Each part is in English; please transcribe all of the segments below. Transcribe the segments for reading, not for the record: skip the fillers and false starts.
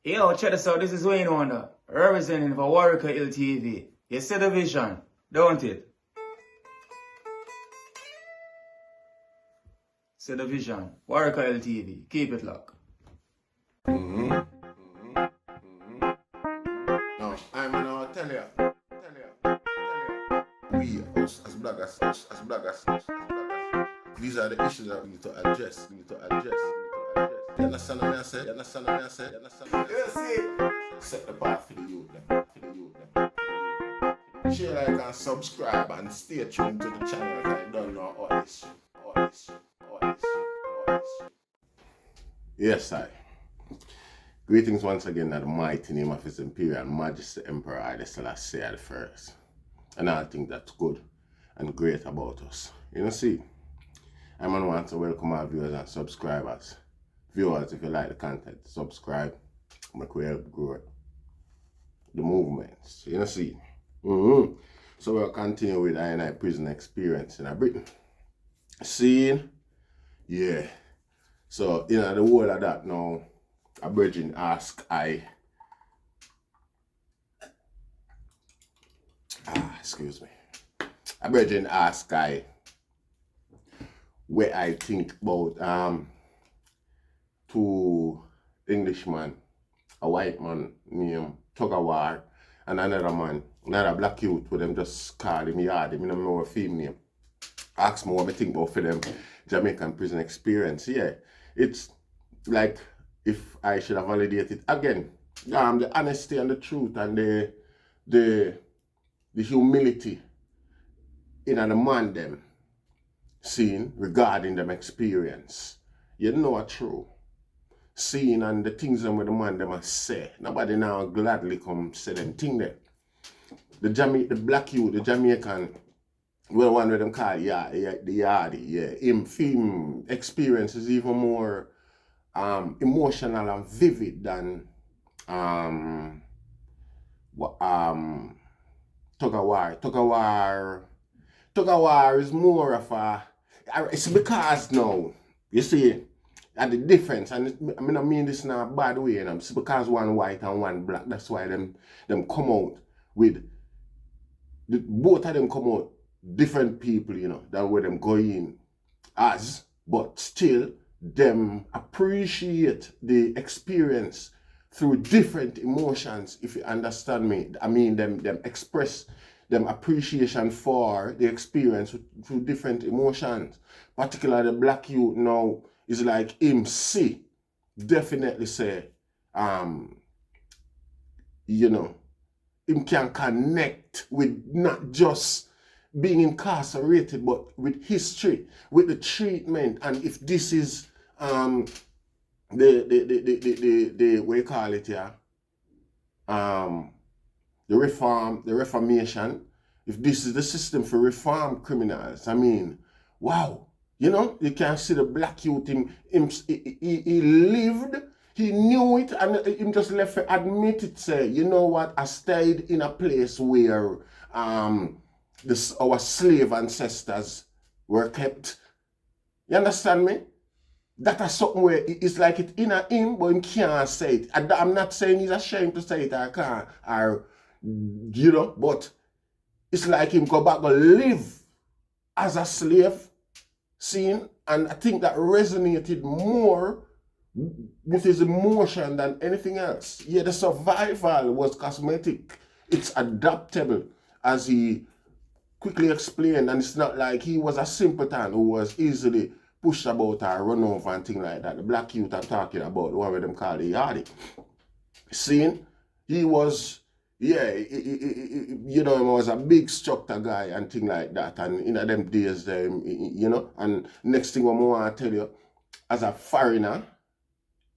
Yo, check this out. This is Wayne Wonder, representing for Warieka LTV. You see the vision, don't it? See the vision. Warieka LTV. Keep it locked. No, I'm gonna tell you. We, us as bloggers, these are the issues that we need to address. You understand what I said? You see? Set the path for the youth. Share, like, and subscribe and stay tuned to the channel. I don't know all this shit. Yes, I. Greetings once again at the mighty name of His Imperial Majesty Emperor Haile Selassie I the First. And I think that's good and great about us. You know, see, I'm going to want to welcome our viewers and subscribers. Viewers, if you like the content, subscribe. Make we help grow the movements. You know, see. So we'll continue with I prison experience in Britain. Seeing? Yeah. So, you know, the whole of that now, a virgin ask excuse me. A virgin ask where I think about two Englishmen, a white man named Tugawar, and another black youth, who them just call him Yard, I don't know what film name. Ask me what I think about for them Jamaican prison experience. Yeah, it's like if I should have validated again, the honesty and the truth and the humility in the man them seen regarding them experience. You know it's true. Seeing and the things them with the man them say. Nobody now gladly come say them thing there. The black youth, the Jamaican, well, one of them call the Yardie, yeah. Him experience is even more emotional and vivid than Tugawar. Tugawar is more of it's because now, you see, and the difference, and I mean this in a bad way, and it's because one white and one black, that's why them come out with, both of them come out different people, you know, than where them go in as, but still, them appreciate the experience through different emotions, if you understand me. I mean, them express them appreciation for the experience through different emotions. Particularly the black youth now is like him see, definitely say, you know, him can connect with not just being incarcerated, but with history, with the treatment, and if this is the what you call it here, the reformation, if this is the system for reform criminals, I mean, wow, you know, you can see the black youth, he lived, he knew it, and him just left to admit it, say, you know what, I stayed in a place where our slave ancestors were kept. You understand me? That is something where it's like it in him, but he can't say it. I'm not saying he's ashamed to say it or can't, or, you know, but it's like him go back and live as a slave, seeing, and I think that resonated more with his emotion than anything else. Yeah, the survival was cosmetic. It's adaptable, as he quickly explained, and it's not like he was a simpleton who was easily pushed about or run over and things like that. The black youth are talking about, the one with them called the Yardie. Seeing, he was, yeah, you know, he was a big structure guy and things like that. And in them days, you know, and next thing I want to tell you, as a foreigner,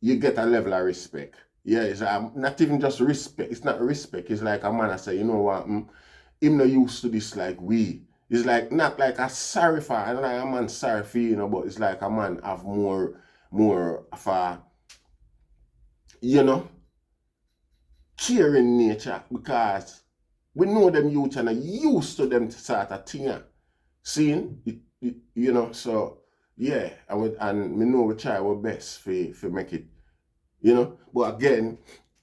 you get a level of respect. Yeah, it's not even just respect. It's not respect. It's like a man I say, you know what, him not used to this like we. It's like, not like a sorry for, I don't like a man sorry for, you know, but it's like a man have more of a, you know, caring nature, because we know them youth and are used to them sort of thing. Seeing, you know, so, yeah, and we know we try our best for make it, you know, but again,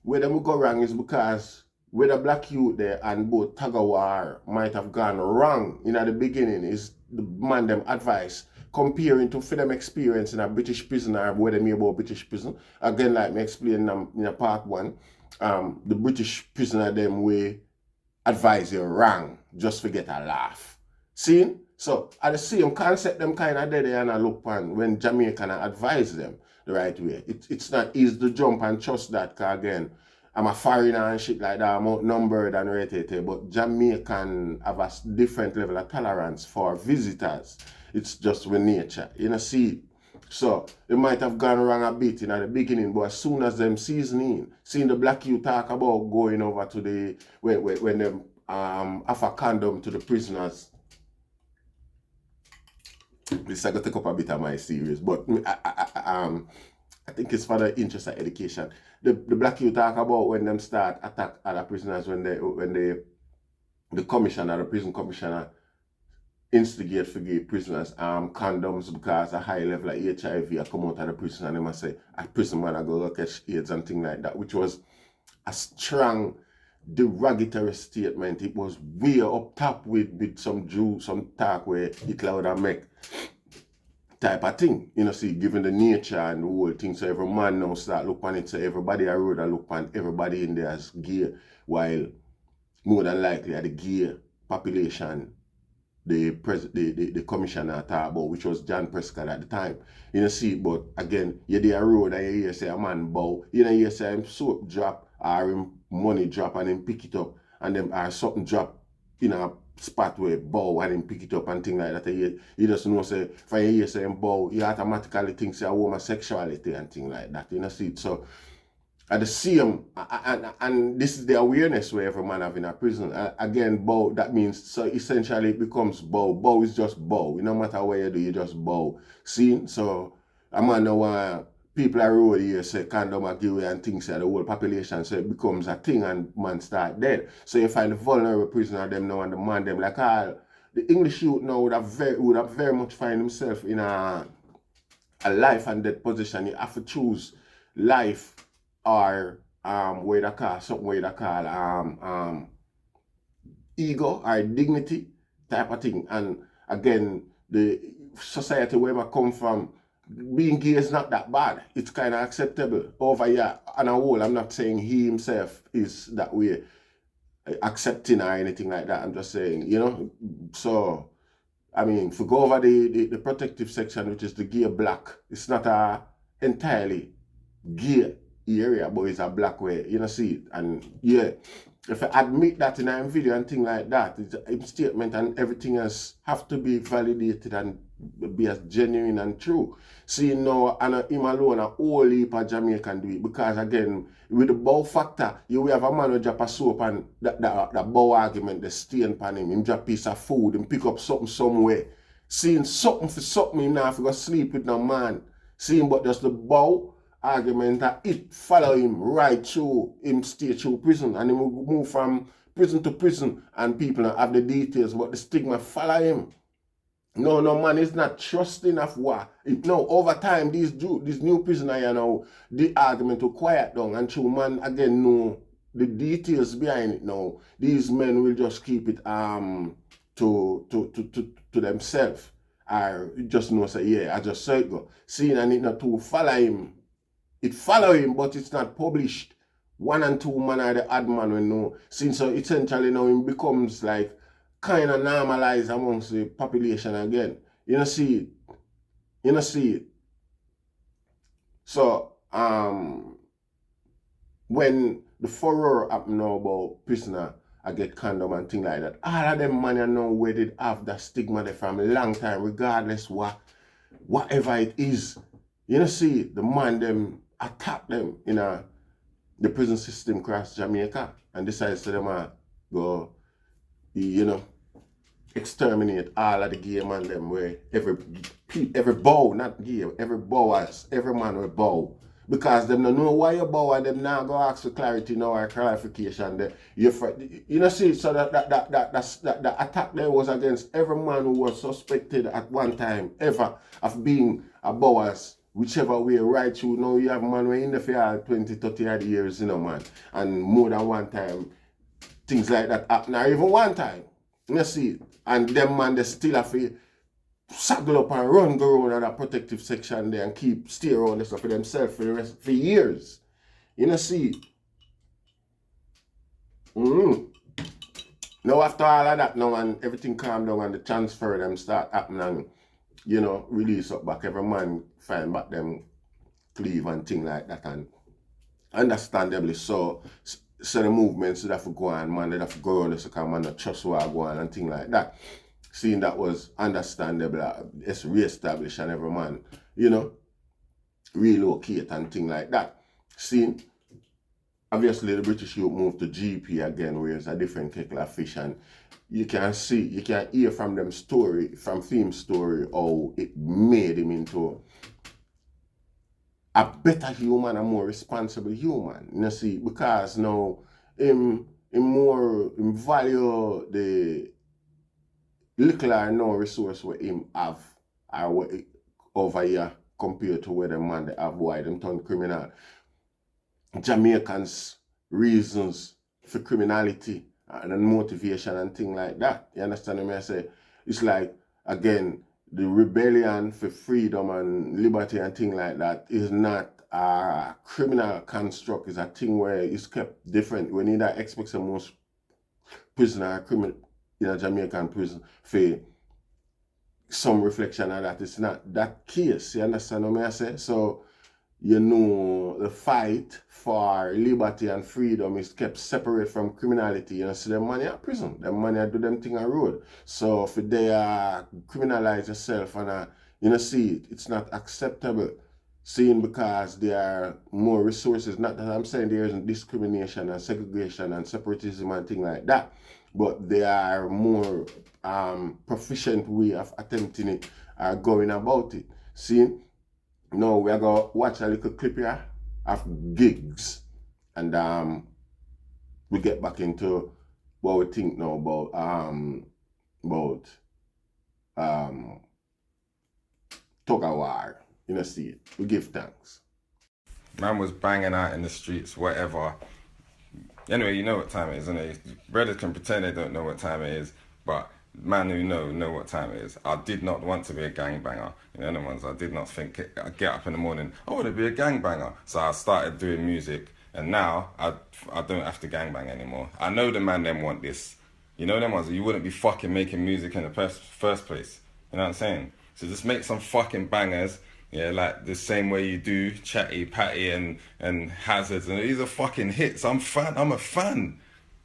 where them go wrong is because where the black youth there and both Tugawar might have gone wrong in the beginning is the man them advice comparing to for them experience in a British prison or where they about British prison. Again, like me explained in a part 1, the British prisoner them way advise you wrong just to get a laugh. See? So at the same concept them kind of there and I look on when Jamaican advise them the right way. It's not easy to jump and trust that because again, I'm a foreigner and shit like that, I'm outnumbered and rated, but Jamaican have a different level of tolerance for visitors. It's just with nature, you know, see. So they might have gone wrong a bit in the beginning, but as soon as them seasoning, seeing the black youth talk about going over to the when them offer condom to the prisoners. This I got to take up a bit of my series, but I think it's for the interest of education. The black youth talk about when them start attack other prisoners when the commissioner, the prison commissioner, instigate for give prisoners condoms because a high level of HIV come out of the prison and they must say a prison man I go catch AIDS and things like that, which was a strong derogatory statement. It was way up top with some talk where Hitler would have make type of thing. You know, see, given the nature and the whole thing, so every man now start look on it, so everybody I road and look on everybody in there as gay, while more than likely the gay population the commissioner talk about, which was John Prescott at the time. You know, see, but again, you there road and you hear say a man bow, you know, you say him soap drop or him money drop and him pick it up, and them or something drop in a spot where bow and him pick it up and things like that. You just know say if you hear say him bow, you automatically think say a homosexuality and things like that. You know, see, so at the same, and this is the awareness where every man have in a prison. Again, bow, that means, so essentially it becomes bow. Bow is just bow. No matter what you do, you just bow. See? So, a man no want people are road here say condom a give away and things like the whole population, so it becomes a thing and man start dead. So you find the vulnerable prisoner them now and the man them like all the English youth now would have very much find himself in a life and death position. You have to choose life or what they call something where they call ego or dignity type of thing. And again, the society where I come from, being gay is not that bad. It's kind of acceptable over here. On a whole, I'm not saying he himself is that way accepting or anything like that. I'm just saying, you know. So, I mean, if we go over the protective section, which is the gay black, it's not a entirely gay area, but it's a black way, you know, see it. And yeah, if I admit that in a video and thing like that, it's a statement and everything else have to be validated and be as genuine and true. See now, and him alone, a whole heap of Jamaican do it, because again, with the bow factor, you will have a man who drop a soap and that bow argument, the stain pan him drop a piece of food, and pick up something somewhere. Seeing something for something, him now have to go sleep with no man. Seeing but just the bow argument that it follow him right through him stay through prison, and he will move from prison to prison and people don't have the details, but the stigma follow him. No man is not trusting of what. No, over time these new prisoners, you know, the argument will quiet down and true man again know the details behind it now. These men will just keep it to themselves. Or just know say, yeah, I just saw it go. Seeing and it not to follow him. It follow him, but it's not published. 1 and 2 man are the odd man we know. Since so essentially now it becomes like kind of normalized amongst the population again. You know, see it. You know, see it. So, when the furor happen now about prisoner, I get condom and things like that, all of them man you know where they have that stigma there from a long time, regardless whatever it is. You know, see it, the man them attack them in the prison system across Jamaica and decides to them go, you know, exterminate all of the gay man them where every bow, not gay, every bowers, every man will bow. Because them don't know why you bow and them now go ask for clarity now or clarification. You know, see, so that attack there was against every man who was suspected at one time ever of being a bowers whichever way, right through. Now you have man way in the for 20, 30 odd years, you know, man. And more than one time, things like that happen. Or even one time, you see, and them man, they still have to saddle up and run go around that protective section there and stay around the stuff for themselves for years. You know, see. Now after all of that now and everything calm down and the transfer them start happening, you know, release up back, every man find back them cleave and thing like that, and understandably so the movements that have to go on, man, they have to go on the second man, not trust what go on and thing like that. Seeing that was understandable, it's re-established and every man, you know, relocate and thing like that. Seeing obviously the British youth moved to GP again, where it's a different kettle of fish, and you can hear from them story, from theme story, how it made him into a better human, a more responsible human. You see, because now him value the little or no resource what him have or over here compared to where the man they have why them turn criminal. Jamaicans' reasons for criminality and motivation and things like that. You understand what I say? It's like, again, the rebellion for freedom and liberty and things like that is not a criminal construct. It's a thing where it's kept different. We need to expect some most prisoner criminal in a Jamaican prison for some reflection of that. It's not that case. You understand what I say? So, you know, the fight for liberty and freedom is kept separate from criminality. You know, see them money at prison, them money do them thing on road. So if they criminalize yourself and you know, see, it's not acceptable. Seeing because there are more resources, not that I'm saying there isn't discrimination and segregation and separatism and things like that, but there are more proficient way of attempting it or going about it. See? Now we are going to watch a little clip here of gigs, and we get back into what we think now about Tugawar. You know, see it. We give thanks. Man was banging out in the streets, whatever. Anyway, you know what time it is, isn't it? Brothers can pretend they don't know what time it is, but man who know what time it is. I did not want to be a gangbanger. You know, the ones I did not think I get up in the morning, I want to be a gangbanger. So I started doing music, and now I don't have to gangbang anymore. I know the man them want this. You know them ones, you wouldn't be fucking making music in the first place. You know what I'm saying? So just make some fucking bangers. Yeah, like the same way you do Chatty, Patty and Hazards, and these are fucking hits. I'm a fan.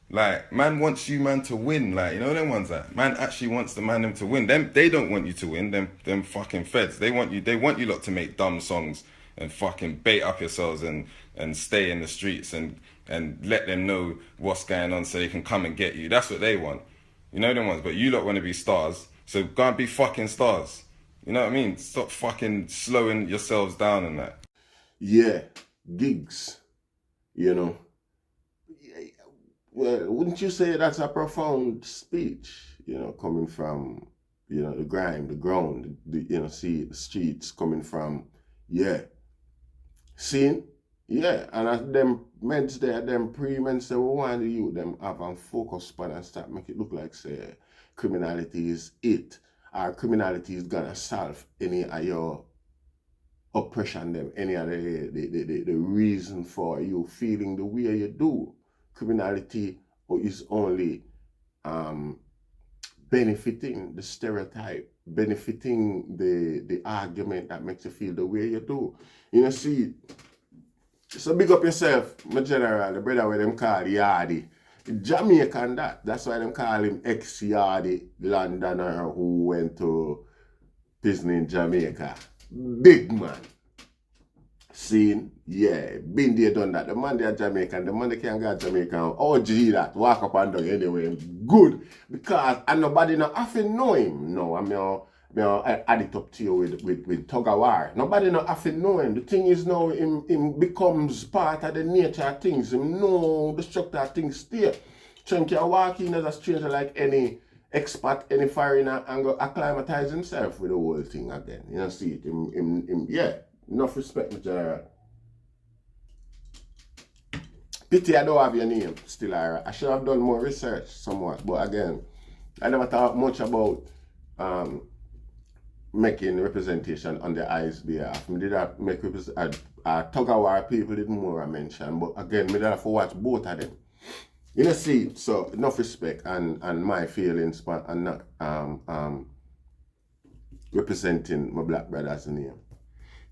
Like, man wants you, man, to win. Like, you know them ones that man actually wants the man them to win. They don't want you to win. Them fucking feds. They want you lot to make dumb songs and fucking bait up yourselves and stay in the streets and let them know what's going on so they can come and get you. That's what they want. You know them ones. But you lot want to be stars, so go and be fucking stars. You know what I mean? Stop fucking slowing yourselves down and that. Yeah, gigs, you know. Well, wouldn't you say that's a profound speech, you know, coming from, you know, the grime, the ground, you know, see the streets coming from, yeah. Seeing? Yeah, and as them men there, them pre-men say, we want the youth, them have and focus on and start make it look like, say, criminality is it. Our criminality is gonna solve any of your oppression, them, any of the reason for you feeling the way you do. Criminality is only benefiting the stereotype, benefiting the argument that makes you feel the way you do. You know, see, so big up yourself, my general, the brother where them call Yardy. Jamaican that's why them call him ex-Yardy Londoner who went to prison in Jamaica. Big man. Seen? Yeah, been there, done that. The man there Jamaican, the man they can go Jamaican. Oh gee that, walk up and down anyway. Good. Because and nobody not often know him. No, I add it up to you with Tugawar. Nobody not often know him. The thing is now him becomes part of the nature of things. Him know the structure of things still. So him can walk in as a stranger like any expat, any foreigner and go acclimatize himself with the whole thing again. You know, see it. Yeah. Enough respect, my general. Pity I don't have your name still, Ira. I should have done more research somewhat, but again, I never thought much about making representation on the eyes behalf. I did not make Tugawar people did more I mention, but again, I did have to watch both of them. You know, see, so enough respect and my feelings and not representing my black brothers' name.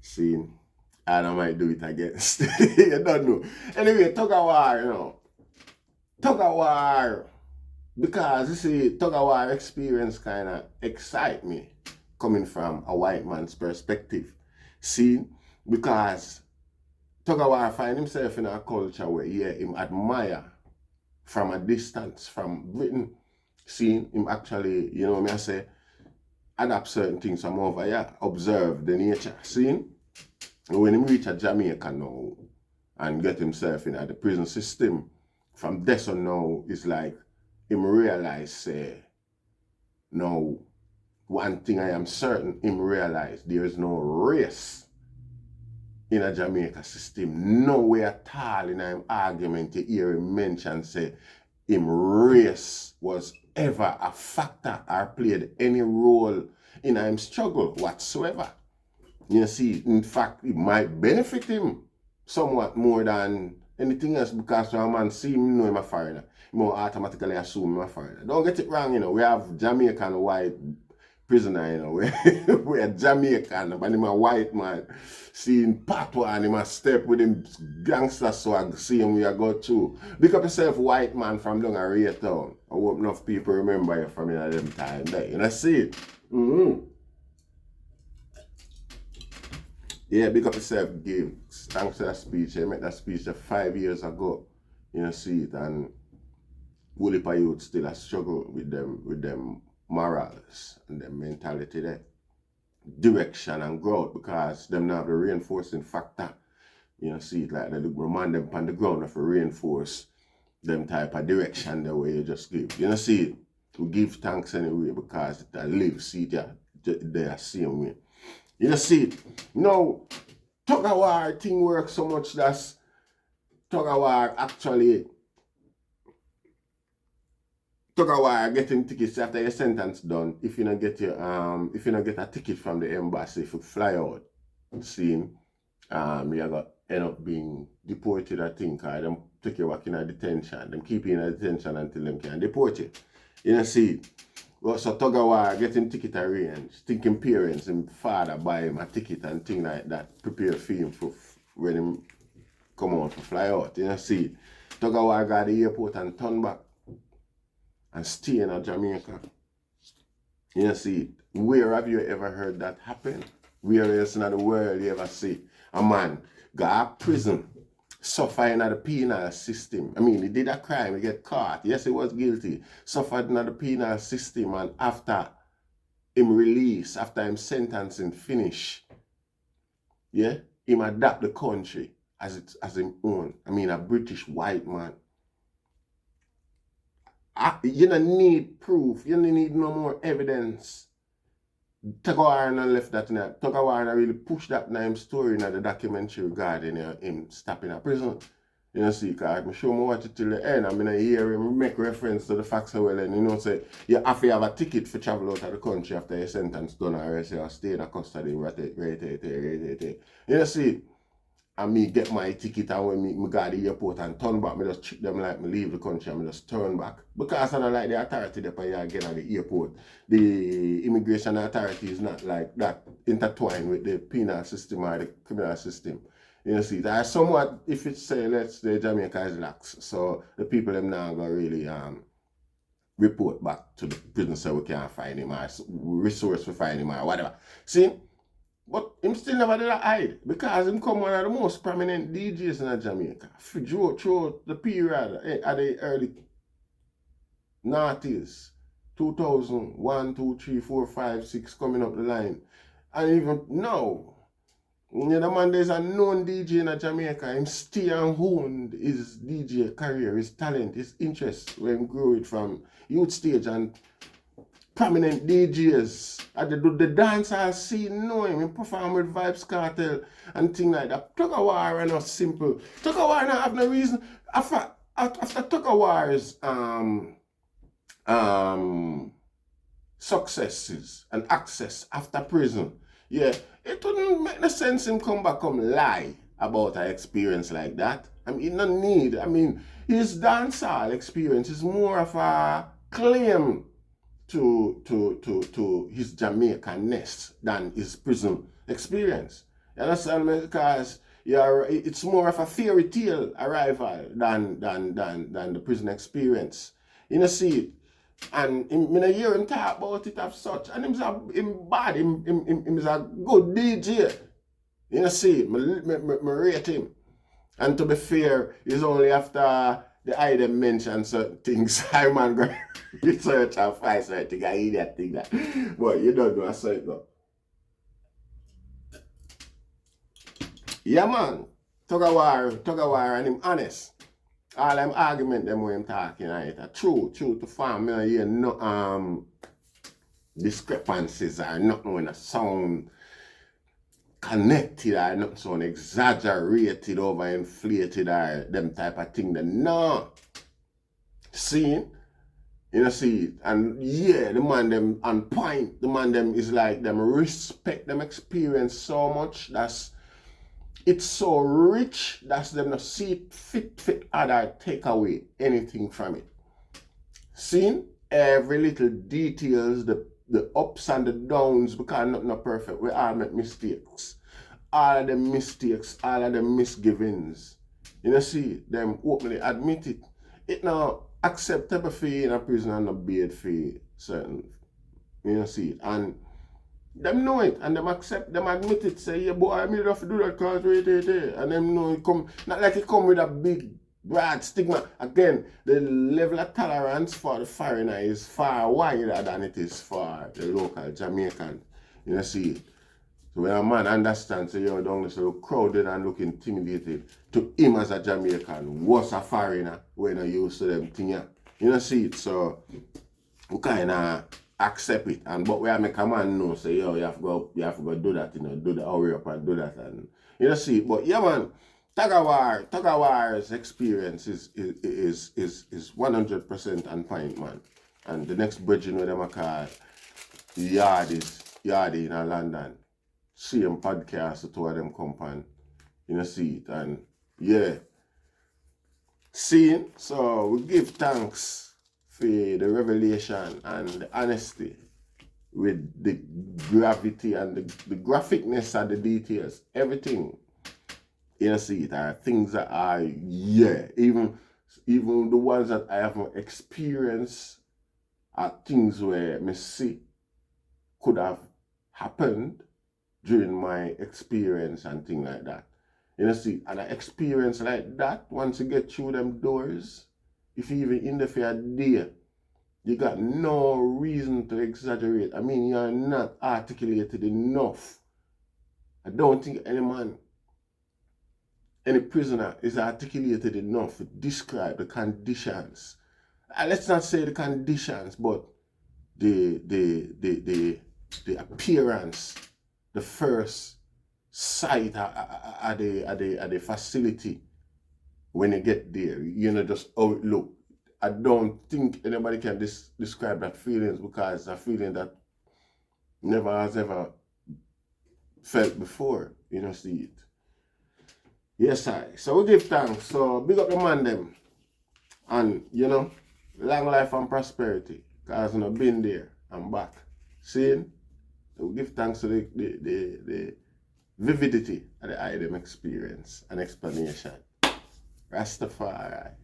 See, and I might do it against. You don't know. Anyway, Tugawar, you know. Tugawar, because you see, Tugawar experience kind of excite me coming from a white man's perspective. See, because Tugawar find himself in a culture where him admire from a distance from Britain. See, him actually, you know what I say, adapt certain things from over here, observe the nature. See, when he reach a Jamaica now and get himself in the prison system, from this on now, it's like him realize, say, no, one thing I am certain, him realize there is no race in a Jamaica system. Nowhere at all in him argument you hear him mention, say, him race was ever a factor or played any role in him struggle whatsoever. You see, in fact, it might benefit him somewhat more than anything else, because when a man see him, know him a foreigner, he more automatically assume him a foreigner. Don't get it wrong, you know, we have Jamaican white prisoner, you know, we're Jamaican, but him a white man, seeing patois and him a step with him gangster swag, see him we a go through. Pick up yourself white man from down a Ray town. I hope enough people remember you from in them time there. You know, see it? Yeah, big up yourself, give. Thanks to that speech. I made that speech 5 years ago. You know, see it, and Warieka youth still a struggle with them morals and them mentality there. Direction and growth, because them not have the reinforcing factor. You know, see it like they remind them on the ground of reinforce them type of direction the way you just give. You know, see it. We give thanks anyway because it live, see it, they are same way. You know, see it. No, Tugawar thing works so much that Tugawar actually getting tickets after your sentence done. If you don't get a ticket from the embassy, if you fly out, see, you're gonna end up being deported, I think, or them take you back in a detention. Them keep you in a detention until them can deport you. You know, see it. Well, so Tugawar getting ticket arranged, thinking parents and father buy him a ticket and thing like that, prepare for him for when him come out to fly out. You know, see, Tugawar got the airport and turn back and stay in Jamaica. You know, see, where have you ever heard that happen? Where else in the world you ever see a man go to prison, suffering in the penal system? I mean, he did a crime, he get caught. Yes, he was guilty. Suffered in the penal system, and after him release, after him sentencing finish, yeah, him adapt the country as him own. I mean, a British white man. You don't need proof. You don't need no more evidence. Tugawar left that in there. Tugawar really pushed that name story in the documentary regarding him stopping at prison. You know, see, because I'm sure I watch it till the end. I mean, I hear him make reference to the facts so well, and you know, say, you have to have a ticket for travel out of the country after your sentence done, or else you stay in a custody. You know, see, and me get my ticket, and when me go to the airport and turn back, me just treat them like me leave the country and me just turn back. Because I don't like the authority there again at the airport. The immigration authority is not like that intertwined with the penal system or the criminal system. You know, see, there's somewhat, if it's say, let's say Jamaica is lax, so the people them now go really report back to the prison so we can't find him or resource for find him or whatever. See? But him still never did hide, because him come one of the most prominent DJs in Jamaica through the period at the early 90s, 2001, 2, 3, 4, 5, 6 coming up the line. And even now, you know, the man, there's a known DJ in Jamaica, him still and honed his DJ career, his talent, his interest when he grew it from youth stage and prominent DJs. The dancehall scene know him. He perform with Vibes Cartel and things like that. Tugawar are not simple. Tugawar not have no reason. After Tugawar's successes and access after prison, yeah, it wouldn't make no sense him come back lie about an experience like that. I mean, no need. I mean, his dancehall experience is more of a claim to his Jamaican-ness than his prison experience. You understand me? Because it's more of a fairy tale arrival than the prison experience. You know, see it. And I hear him talk about it as such. And him is a good DJ. You know, see it. I rate him. And to be fair, it's only after the item mentioned certain things I man go research and find certain I idiot thing that. But you don't know, I saw it though. Yeah man, Tugawar and him honest. All them argument them when him talking right. True to farm, me hear no discrepancies or nothing when a sound connected or nothing sound exaggerated, overinflated or them type of thing. Then no. See? You know, see it. And yeah, the man them on point. The man them is like them respect them experience so much. It's so rich that them not see it fit other take away anything from it. See? Every little details, the ups and the downs, because not perfect. We all make mistakes. All of the mistakes, all of the misgivings. You know, see, them openly admit it. It now acceptable for you in a prison and not bad for certain. You know, see, and them know it and them admit it, say, yeah, boy, I mean, have to do that because wait. And them know it come, not like it come with a big broad stigma. Again, the level of tolerance for the foreigner is far wider than it is for the local Jamaican. You know, see it. So when a man understands, say, yo, don't look crowded and look intimidated, to him as a Jamaican, was a foreigner when I used to them thing. You know, see it. So we kind of accept it. But we make a man know, say, yo, you have to go do that, you know, do the hurry up and do that. And you know, see it. But yeah, man, Tugawar's experience is 100% on point, man. And the next bridge, you know, them I call Yardy in London. Same podcast, the two of them come on, you know, see it. And yeah, seeing, so we give thanks for the revelation and the honesty with the gravity and the graphicness and the details, everything. You know, see it, are things that are, yeah, even the ones that I haven't experienced are things where me see could have happened during my experience and things like that. You know, see, and an experience like that, once you get through them doors, if you even in there for a day, you got no reason to exaggerate. I mean, you're not articulated enough. I don't think any prisoner is articulated enough to describe the conditions. Let's not say the conditions, but the appearance, the first sight at the facility when you get there. You know, just how it look. I don't think anybody can describe that feeling, because it's a feeling that never has ever felt before. You know, see it. Yes, so we give thanks. So big up the man them. And, you know, long life and prosperity. Because I've been there. I'm back. Seeing? So we give thanks to the vividity of the item experience and explanation. Rastafari.